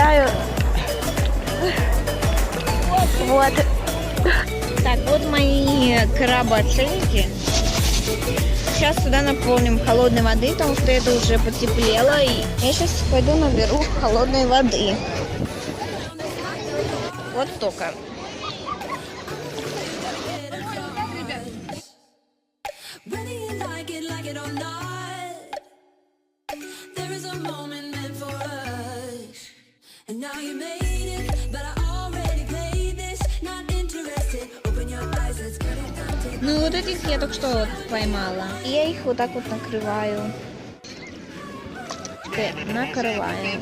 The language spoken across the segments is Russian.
летаю. Вот. Так, вот мои крабоценники. Сейчас сюда наполним холодной воды, потому что это уже потеплело. И я сейчас пойду наберу холодной воды. Вот столько. Ну вот этих я только что поймала. И я их вот так вот накрываю. Накрываю.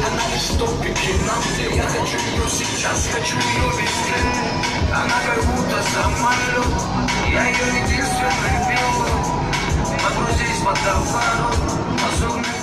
Она лишь в топике на мне. Я хочу ее сейчас, хочу ее везде. Она как будто самолет. Я ее единственный белый. Погрузись под товаром.